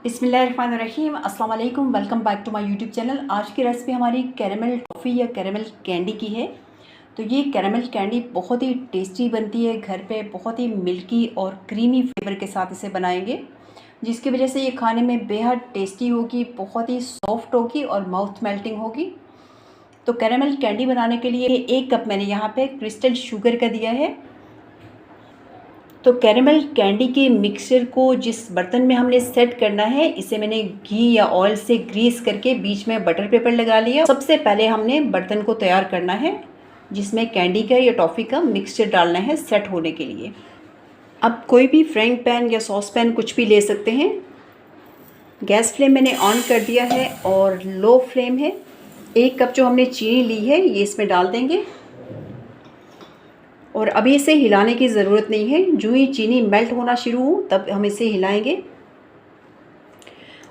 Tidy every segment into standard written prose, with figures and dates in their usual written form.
बिस्मिल्लाहिर्रहमानिर्रहीम, अस्सलाम वालेकुम। Welcome back to my YouTube channel. आज की रेसिपी हमारी कैरेमल टॉफ़ी या कैरेमल कैंडी की है। तो ये कैरेमल कैंडी बहुत ही टेस्टी बनती है, घर पे बहुत ही मिल्की और क्रीमी फ्लेवर के साथ इसे बनाएंगे, जिसकी वजह से ये खाने में बेहद टेस्टी होगी, बहुत ही सॉफ्ट होगी और माउथ मेल्टिंग होगी। तो कैरेमल कैंडी बनाने के लिए 1 कप मैंने यहाँ पे क्रिस्टल शुगर का दिया है। तो कैरेमल कैंडी के मिक्सचर को जिस बर्तन में हमने सेट करना है, इसे मैंने घी या ऑयल से ग्रीस करके बीच में बटर पेपर लगा लिया। सबसे पहले हमने बर्तन को तैयार करना है जिसमें कैंडी का या टॉफ़ी का मिक्सचर डालना है सेट होने के लिए। अब कोई भी फ्राइंग पैन या सॉस पैन कुछ भी ले सकते हैं। गैस फ्लेम मैंने ऑन कर दिया है और लो फ्लेम है। 1 कप जो हमने चीनी ली है ये इसमें डाल देंगे और अभी इसे हिलाने की ज़रूरत नहीं है। जो ही चीनी मेल्ट होना शुरू हो तब हम इसे हिलाएंगे।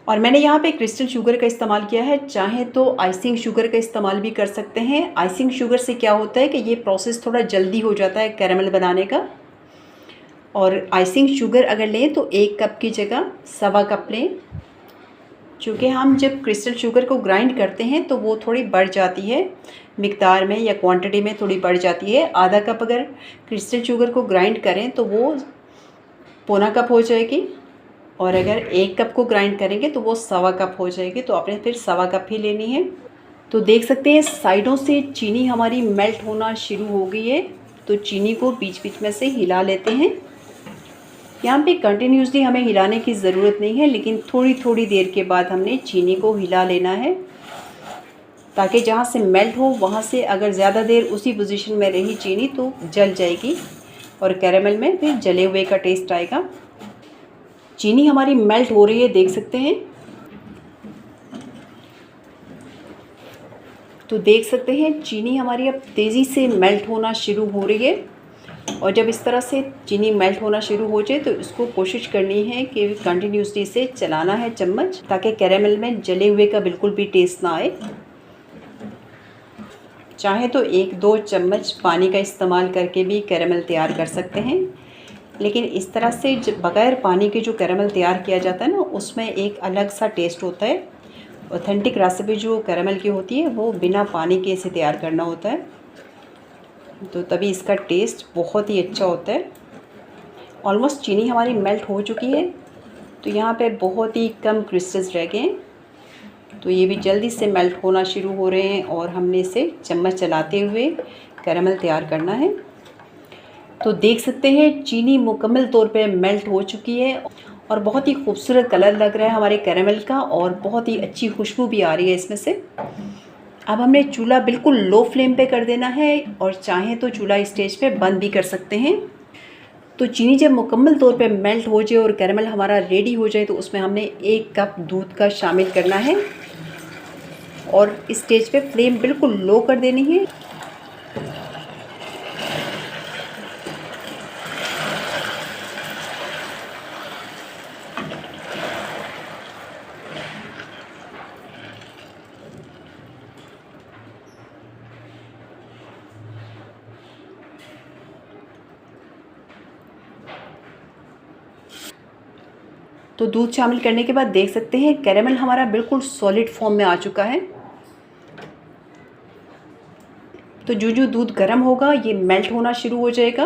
और मैंने यहाँ पे क्रिस्टल शुगर का इस्तेमाल किया है, चाहे तो आइसिंग शुगर का इस्तेमाल भी कर सकते हैं। आइसिंग शुगर से क्या होता है कि ये प्रोसेस थोड़ा जल्दी हो जाता है कैरेमल बनाने का। और आइसिंग शुगर अगर लें तो 1 कप की जगह 1.25 कप लें, चूँकि हम जब क्रिस्टल शुगर को ग्राइंड करते हैं तो वो थोड़ी बढ़ जाती है मिकदार में या क्वांटिटी में, थोड़ी बढ़ जाती है। आधा कप अगर क्रिस्टल शुगर को ग्राइंड करें तो वो 1.25 कप हो जाएगी, और अगर 1 कप को ग्राइंड करेंगे तो वो 1.25 कप हो जाएगी। तो आपने फिर 1.25 कप ही लेनी है। तो देख सकते हैं साइडों से चीनी हमारी मेल्ट होना शुरू हो गई है। तो चीनी को बीच बीच में से हिला लेते हैं। यहाँ पे कंटिन्यूसली हमें हिलाने की ज़रूरत नहीं है, लेकिन थोड़ी थोड़ी देर के बाद हमने चीनी को हिला लेना है, ताकि जहाँ से मेल्ट हो वहाँ से अगर ज़्यादा देर उसी पोजीशन में रही चीनी तो जल जाएगी और कैरेमल में फिर जले हुए का टेस्ट आएगा। चीनी हमारी मेल्ट हो रही है, देख सकते हैं। तो देख सकते हैं चीनी हमारी अब तेज़ी से मेल्ट होना शुरू हो रही है। और जब इस तरह से चीनी मेल्ट होना शुरू हो जाए तो इसको कोशिश करनी है कि कंटिन्यूसली से चलाना है चम्मच, ताकि कैरेमल में जले हुए का बिल्कुल भी टेस्ट ना आए। चाहे तो 1-2 चम्मच पानी का इस्तेमाल करके भी कैरेमल तैयार कर सकते हैं, लेकिन इस तरह से बग़ैर पानी के जो कैरेमल तैयार किया जाता है ना, उसमें एक अलग सा टेस्ट होता है। ऑथेंटिक रेसिपी जो कैरेमल की होती है वो बिना पानी के इसे तैयार करना होता है, तो तभी इसका टेस्ट बहुत ही अच्छा होता है। ऑलमोस्ट चीनी हमारी मेल्ट हो चुकी है, तो यहाँ पे बहुत ही कम क्रिस्टल्स रह गए हैं। तो ये भी जल्दी से मेल्ट होना शुरू हो रहे हैं और हमने इसे चम्मच चलाते हुए कैरेमल तैयार करना है। तो देख सकते हैं चीनी मुकम्मल तौर पे मेल्ट हो चुकी है और बहुत ही खूबसूरत कलर लग रहा है हमारे कैरेमल का, और बहुत ही अच्छी खुशबू भी आ रही है इसमें से। अब हमने चूल्हा बिल्कुल लो फ्लेम पे कर देना है, और चाहें तो चूल्हा इस स्टेज पे बंद भी कर सकते हैं। तो चीनी जब मुकम्मल तौर पे मेल्ट हो जाए और कैरेमल हमारा रेडी हो जाए तो उसमें हमने 1 कप दूध का शामिल करना है और इस स्टेज पे फ्लेम बिल्कुल लो कर देनी है। तो दूध शामिल करने के बाद देख सकते हैं कैरेमल हमारा बिल्कुल सॉलिड फॉर्म में आ चुका है। तो जो जो दूध गर्म होगा ये मेल्ट होना शुरू हो जाएगा,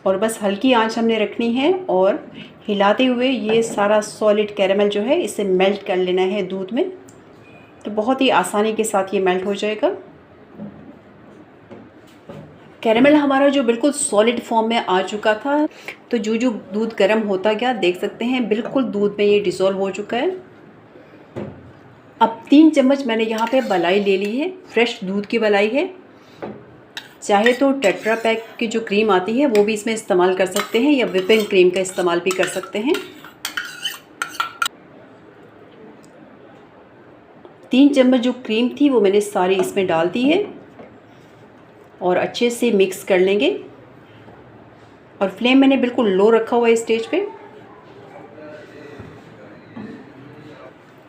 और बस हल्की आंच हमने रखनी है और हिलाते हुए ये सारा सॉलिड कैरेमल जो है इसे मेल्ट कर लेना है दूध में। तो बहुत ही आसानी के साथ ये मेल्ट हो जाएगा। कैरेमल हमारा जो बिल्कुल सॉलिड फॉर्म में आ चुका था, तो जो जो दूध गर्म होता गया देख सकते हैं बिल्कुल दूध में ये डिज़ोल्व हो चुका है। अब 3 चम्मच मैंने यहाँ पे मलाई ले ली है, फ्रेश दूध की मलाई है। चाहे तो टेट्रा पैक की जो क्रीम आती है वो भी इसमें इस्तेमाल कर सकते हैं, या व्हिपिंग क्रीम का इस्तेमाल भी कर सकते हैं। 3 चम्मच जो क्रीम थी वो मैंने सारी इसमें डाल दी है और अच्छे से मिक्स कर लेंगे। और फ्लेम मैंने बिल्कुल लो रखा हुआ है इस स्टेज पे।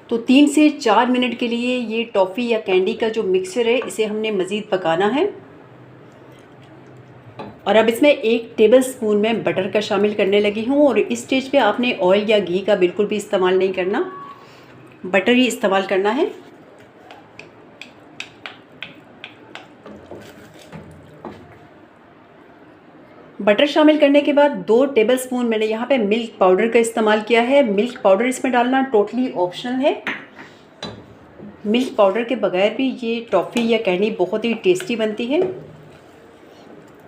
तो 3 से 4 मिनट के लिए ये टॉफ़ी या कैंडी का जो मिक्सचर है इसे हमने मज़ीद पकाना है। और अब इसमें 1 टेबलस्पून मैं बटर का शामिल करने लगी हूँ। और इस स्टेज पे आपने ऑयल या घी का बिल्कुल भी इस्तेमाल नहीं करना, बटर ही इस्तेमाल करना है। बटर शामिल करने के बाद 2 टेबलस्पून मैंने यहाँ पे मिल्क पाउडर का इस्तेमाल किया है। मिल्क पाउडर इसमें डालना टोटली ऑप्शनल है। मिल्क पाउडर के बगैर भी ये टॉफ़ी या कैंडी बहुत ही टेस्टी बनती है।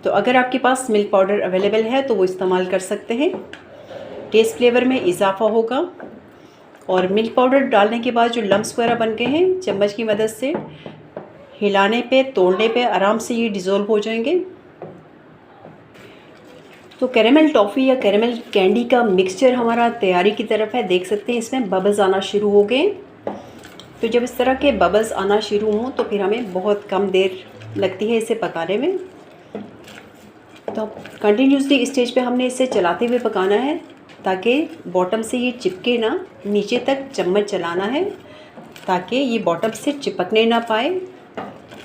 तो अगर आपके पास मिल्क पाउडर अवेलेबल है तो वो इस्तेमाल कर सकते हैं, टेस्ट फ्लेवर में इजाफा होगा। और मिल्क पाउडर डालने के बाद जो लम्स वगैरह बन गए हैं, चम्मच की मदद से हिलाने पे तोड़ने पे आराम से ये डिज़ोल्व हो जाएंगे। तो कैरेमल टॉफ़ी या कैरेमल कैंडी का मिक्सचर हमारा तैयारी की तरफ है। देख सकते हैं इसमें बबल्स आना शुरू हो गए। तो जब इस तरह के बबल्स आना शुरू हों तो फिर हमें बहुत कम देर लगती है इसे पकाने में। तो कंटिन्यूसली इस स्टेज पे हमने इसे चलाते हुए पकाना है ताकि बॉटम से ये चिपके ना, नीचे तक चम्मच चलाना है ताकि ये बॉटम से चिपकने ना पाए।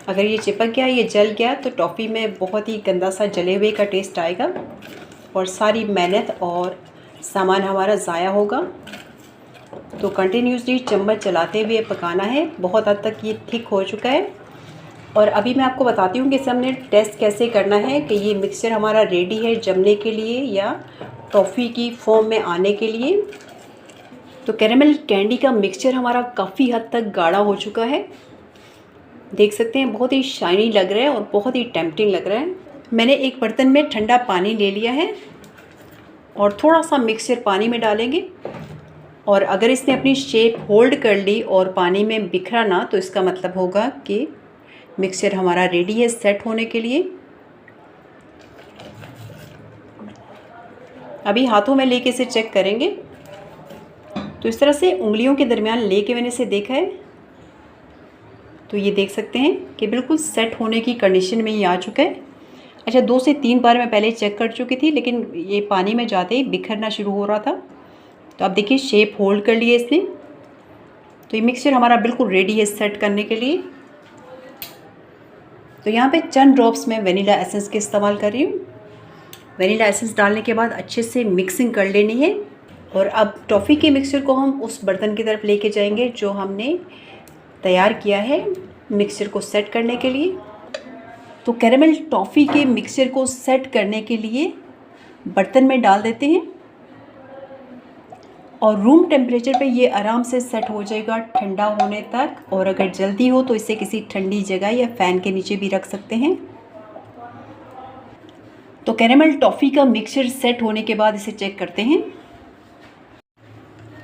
अगर ये चिपक गया, ये जल गया तो टॉफ़ी में बहुत ही गंदा सा जले हुए का टेस्ट आएगा और सारी मेहनत और सामान हमारा ज़ाया होगा। तो कंटिन्यूसली चम्मच चलाते हुए पकाना है। बहुत हद तक ये थिक हो चुका है। और अभी मैं आपको बताती हूँ कि इसे हमने टेस्ट कैसे करना है कि ये मिक्सचर हमारा रेडी है जमने के लिए या टॉफ़ी की फॉर्म में आने के लिए। तो कैरेमल कैंडी का मिक्सचर हमारा काफ़ी हद तक गाढ़ा हो चुका है। देख सकते हैं बहुत ही शाइनी लग रहा है और बहुत ही टेम्पटिंग लग रहा है। मैंने एक बर्तन में ठंडा पानी ले लिया है और थोड़ा सा मिक्सचर पानी में डालेंगे। और अगर इसने अपनी शेप होल्ड कर ली और पानी में बिखरा ना, तो इसका मतलब होगा कि मिक्सचर हमारा रेडी है सेट होने के लिए। अभी हाथों में लेके इसे चेक करेंगे। तो इस तरह से उंगलियों के दरमियान लेके मैंने इसे देखा है तो ये देख सकते हैं कि बिल्कुल सेट होने की कंडीशन में ये आ चुका है। अच्छा, 2 से 3 बार मैं पहले चेक कर चुकी थी लेकिन ये पानी में जाते ही बिखरना शुरू हो रहा था। तो आप देखिए शेप होल्ड कर लिए इसने। तो ये मिक्सचर हमारा बिल्कुल रेडी है सेट करने के लिए। तो यहाँ पे चंद ड्रॉप्स मैं वनीला एसेंस के इस्तेमाल कर रही हूँ। वनीला एसेंस डालने के बाद अच्छे से मिक्सिंग कर लेनी है। और अब टॉफ़ी के मिक्सचर को हम उस बर्तन की तरफ लेके जाएंगे जो हमने तैयार किया है मिक्सचर को सेट करने के लिए। तो कैरेमल टॉफ़ी के मिक्सचर को सेट करने के लिए बर्तन में डाल देते हैं और रूम टेम्परेचर पे ये आराम से सेट हो जाएगा ठंडा होने तक। और अगर जल्दी हो तो इसे किसी ठंडी जगह या फ़ैन के नीचे भी रख सकते हैं। तो कैरेमल टॉफ़ी का मिक्सचर सेट होने के बाद इसे चेक करते हैं।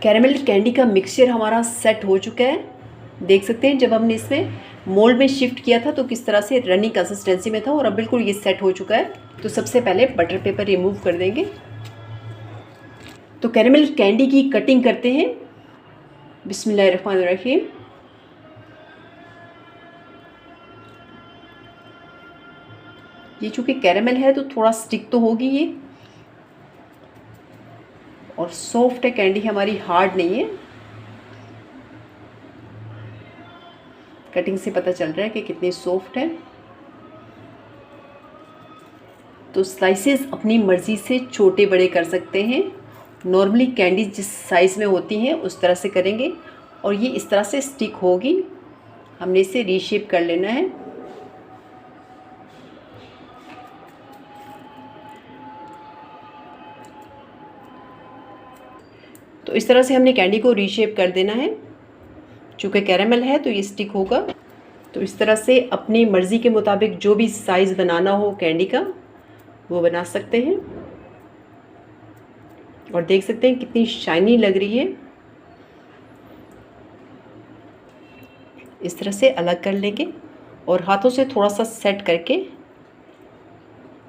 कैरेमल कैंडी का मिक्सचर हमारा सेट हो चुका है। देख सकते हैं जब हमने इसमें मोल्ड में शिफ्ट किया था तो किस तरह से रनी कंसिस्टेंसी में था और अब बिल्कुल ये सेट हो चुका है। तो सबसे पहले बटर पेपर रिमूव कर देंगे। तो कैरेमल कैंडी की कटिंग करते हैं। बिस्मिल्लाहिर्रहमानिर्रहीम। ये चूँकि कैरेमल है तो थोड़ा स्टिक तो होगी ये, और सॉफ्ट है कैंडी हमारी, हार्ड नहीं है। कटिंग से पता चल रहा है कि कितनी सॉफ्ट है। तो स्लाइसेस अपनी मर्ज़ी से छोटे बड़े कर सकते हैं। नॉर्मली कैंडी जिस साइज़ में होती हैं उस तरह से करेंगे और ये इस तरह से स्टिक होगी। हमने इसे रीशेप कर लेना है। तो इस तरह से हमने कैंडी को रीशेप कर देना है। चूँकि कैरेमल है तो ये स्टिक होगा। तो इस तरह से अपनी मर्ज़ी के मुताबिक जो भी साइज़ बनाना हो कैंडी का वो बना सकते हैं। और देख सकते हैं कितनी शाइनी लग रही है। इस तरह से अलग कर लेंगे और हाथों से थोड़ा सा सेट करके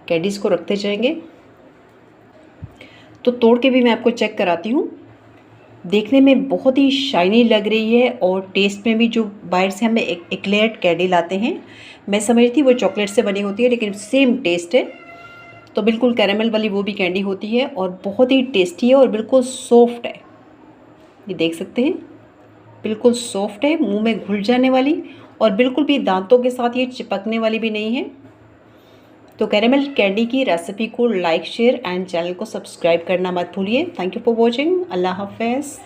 कैंडीज़ को रखते जाएंगे। तो तोड़ के भी मैं आपको चेक कराती हूँ। देखने में बहुत ही शाइनी लग रही है और टेस्ट में भी जो बाहर से हमें एक्लेयर्ड कैंडी लाते हैं, मैं समझ थी वो चॉकलेट से बनी होती है लेकिन सेम टेस्ट है। तो बिल्कुल कैरेमल वाली वो भी कैंडी होती है और बहुत ही टेस्टी है और बिल्कुल सॉफ्ट है। ये देख सकते हैं बिल्कुल सॉफ्ट है, मुंह में घुल जाने वाली और बिल्कुल भी दांतों के साथ ये चिपकने वाली भी नहीं है। तो कैरेमल कैंडी की रेसिपी को लाइक शेयर एंड चैनल को सब्सक्राइब करना मत भूलिए। Thank you for watching. अल्लाह हाफ़िज़।